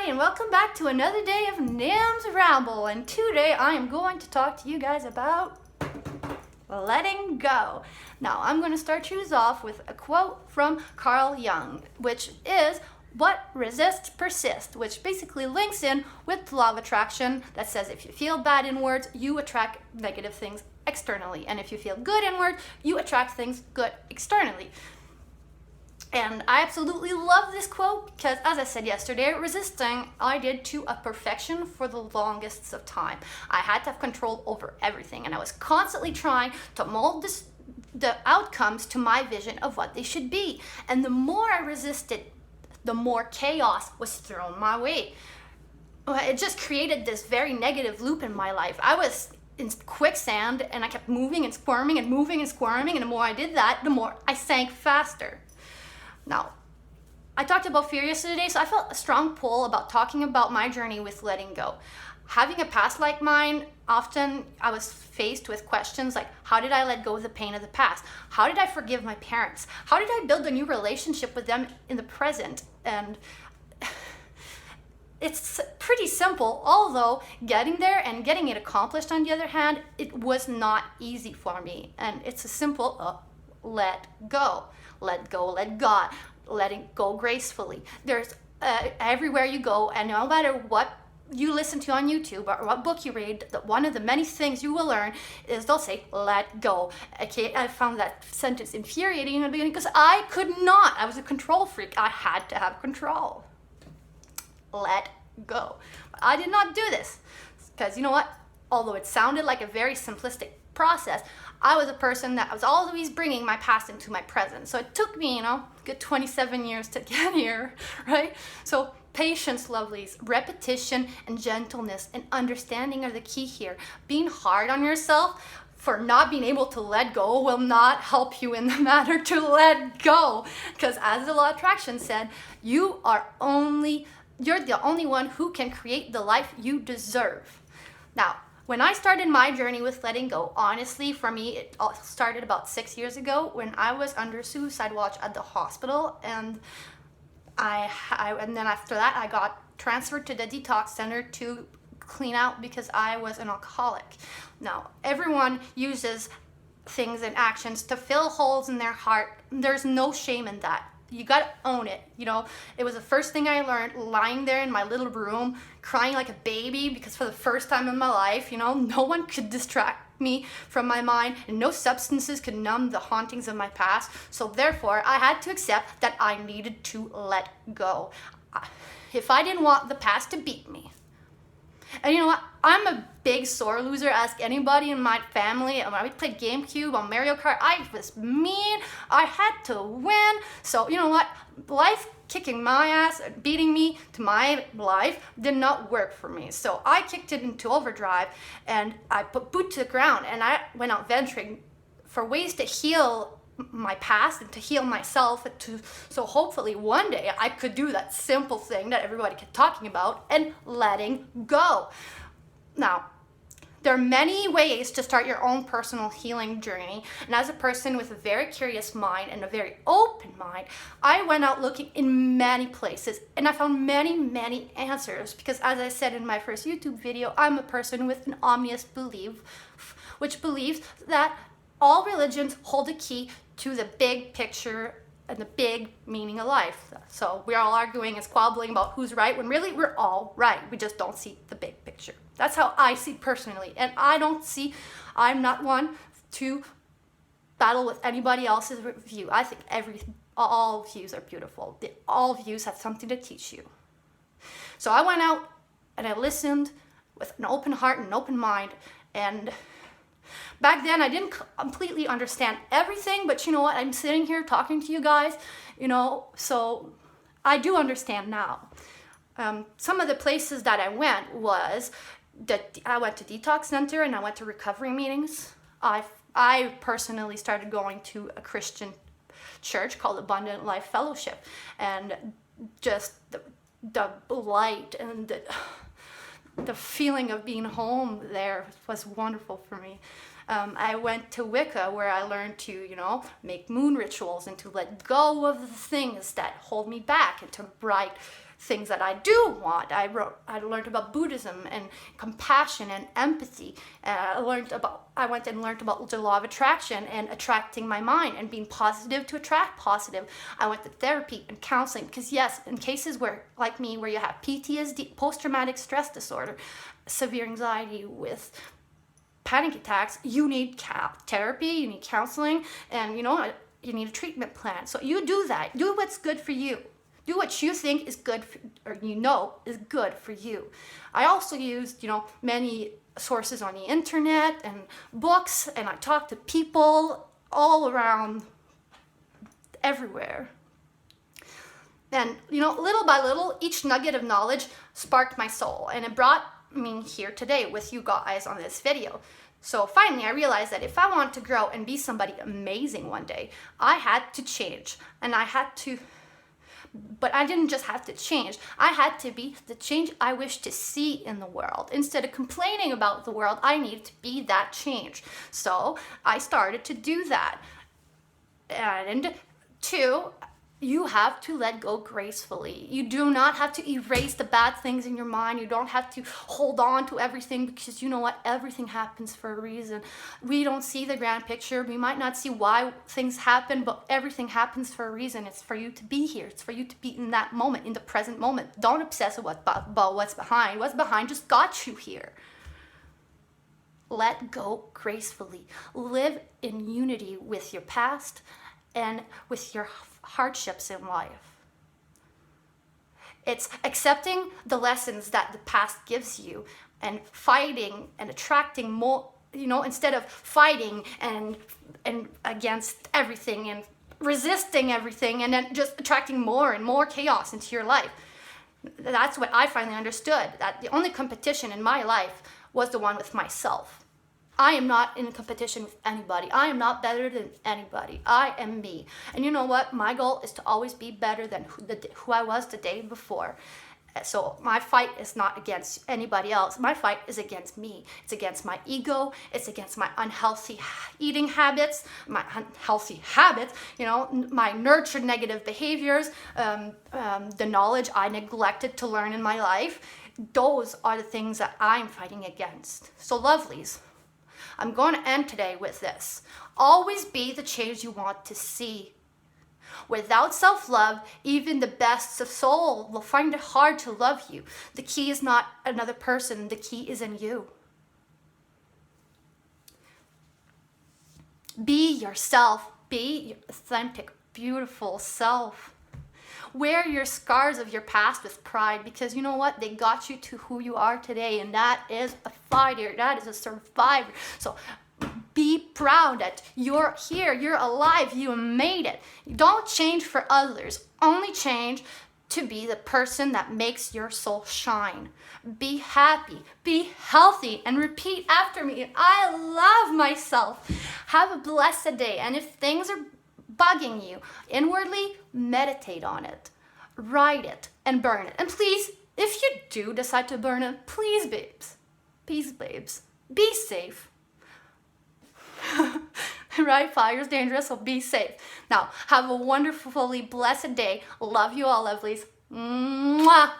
everybody, and welcome back to another day of Nimz Ramble. And today I am going to talk to you guys about letting go. Now, I'm going to start you off with a quote from Carl Jung, which is, "What resists persists," which basically links in with the law of attraction that says if you feel bad inwards, you attract negative things externally. And if you feel good inward, you attract things good externally. And I absolutely love this quote because, as I said yesterday, resisting I did to a perfection for the longest of time. I had to have control over everything, and I was constantly trying to mold the outcomes to my vision of what they should be. And the more I resisted, the more chaos was thrown my way. It just created this very negative loop in my life. I was in quicksand, and I kept moving and squirming and moving and squirming, and the more I did that, the more I sank faster. Now, I talked about fear yesterday, so I felt a strong pull about talking about my journey with letting go. Having a past like mine, often I was faced with questions like, how did I let go of the pain of the past? How did I forgive my parents? How did I build a new relationship with them in the present? And it's pretty simple, although getting there and getting it accomplished, on the other hand, it was not easy for me. And it's a simple let go. Let go, let God, letting go gracefully. There's everywhere you go, and no matter what you listen to on YouTube or what book you read, one of the many things you will learn is they'll say, let go. Okay, I found that sentence infuriating in the beginning because I could not. I was a control freak. I had to have control. Let go. But I did not do this because, you know what? Although it sounded like a very simplistic process, I was a person that was always bringing my past into my present. So it took me, a good 27 years to get here, right? So patience, lovelies, repetition and gentleness and understanding are the key here. Being hard on yourself for not being able to let go will not help you in the matter to let go. Because as the law of attraction said, you're the only one who can create the life you deserve. Now, when I started my journey with letting go, honestly, for me, it all started about 6 years ago when I was under suicide watch at the hospital, and and then after that, I got transferred to the detox center to clean out because I was an alcoholic. Now, everyone uses things and actions to fill holes in their heart. There's no shame in that. You gotta own it. It was the first thing I learned lying there in my little room, crying like a baby because for the first time in my life, no one could distract me from my mind and no substances could numb the hauntings of my past. So therefore, I had to accept that I needed to let go. If I didn't want the past to beat me. And you know what? I'm a big sore loser. Ask anybody in my family. When I played GameCube on Mario Kart, I was mean. I had to win. So you know what? Life kicking my ass, beating me to my life did not work for me. So I kicked it into overdrive and I put boot to the ground and I went out venturing for ways to heal my past and to heal myself, so hopefully one day I could do that simple thing that everybody kept talking about and letting go. Now, there are many ways to start your own personal healing journey, and as a person with a very curious mind and a very open mind, I went out looking in many places and I found many answers because, as I said in my first YouTube video, I'm a person with an omnious belief, which believes that all religions hold the key to the big picture and the big meaning of life. So we're all arguing and squabbling about who's right when really we're all right. We just don't see the big picture. That's how I see personally. And I'm not one to battle with anybody else's view. I think all views are beautiful. All views have something to teach you. So I went out and I listened with an open heart and an open mind, and back then, I didn't completely understand everything, but you know what? I'm sitting here talking to you guys, so I do understand now. Some of the places that I went was that I went to detox center and I went to recovery meetings. I personally started going to a Christian church called Abundant Life Fellowship, and just the light and the feeling of being home there was wonderful for me. I went to Wicca, where I learned to, make moon rituals and to let go of the things that hold me back and to write things that I do want. I learned about Buddhism and compassion and empathy. I went and learned about the law of attraction and attracting my mind and being positive to attract positive. I went to therapy and counseling because yes, in cases where, like me, where you have PTSD, post-traumatic stress disorder, severe anxiety with panic attacks, you need therapy, you need counseling, and you need a treatment plan. So you do that. Do what's good for you. Do what you think is good, or is good for you. I also used, many sources on the internet and books, and I talked to people all around, everywhere. And, little by little, each nugget of knowledge sparked my soul, and it brought me here today with you guys on this video. So finally, I realized that if I want to grow and be somebody amazing one day, I had to change, and but I didn't just have to change. I had to be the change I wish to see in the world. Instead of complaining about the world, I needed to be that change. So I started to do that. And 2, you have to let go gracefully. You do not have to erase the bad things in your mind. You don't have to hold on to everything, because you know what? Everything happens for a reason. We don't see the grand picture. We might not see why things happen, but everything happens for a reason. It's for you to be here. It's for you to be in that moment, in the present moment. Don't obsess about what's behind. What's behind just got you here. Let go gracefully. Live in unity with your past and with your hardships in life. It's accepting the lessons that the past gives you and fighting and attracting more, instead of fighting and against everything and resisting everything and then just attracting more and more chaos into your life. That's what I finally understood, that the only competition in my life was the one with myself. I am not in competition with anybody. I am not better than anybody. I am me. And you know what? My goal is to always be better than who I was the day before. So my fight is not against anybody else. My fight is against me. It's against my ego. It's against my unhealthy eating habits, my nurtured negative behaviors, the knowledge I neglected to learn in my life. Those are the things that I'm fighting against. So lovelies, I'm going to end today with this. Always be the change you want to see. Without self-love, even the best of soul will find it hard to love you. The key is not another person. The key is in you. Be yourself. Be your authentic, beautiful self. Wear your scars of your past with pride, because you know what? They got you to who you are today, and that is a fighter. That is a survivor. So be proud that you're here, you're alive, you made it. Don't change for others. Only change to be the person that makes your soul shine. Be happy, be healthy, and repeat after me. I love myself. Have a blessed day. And if things are bugging you inwardly, meditate on it, write it, and burn it. And please, if you do decide to burn it, please babes, be safe. Right? Fire's dangerous, so be safe. Now, have a wonderfully blessed day. Love you all, lovelies. Mwah!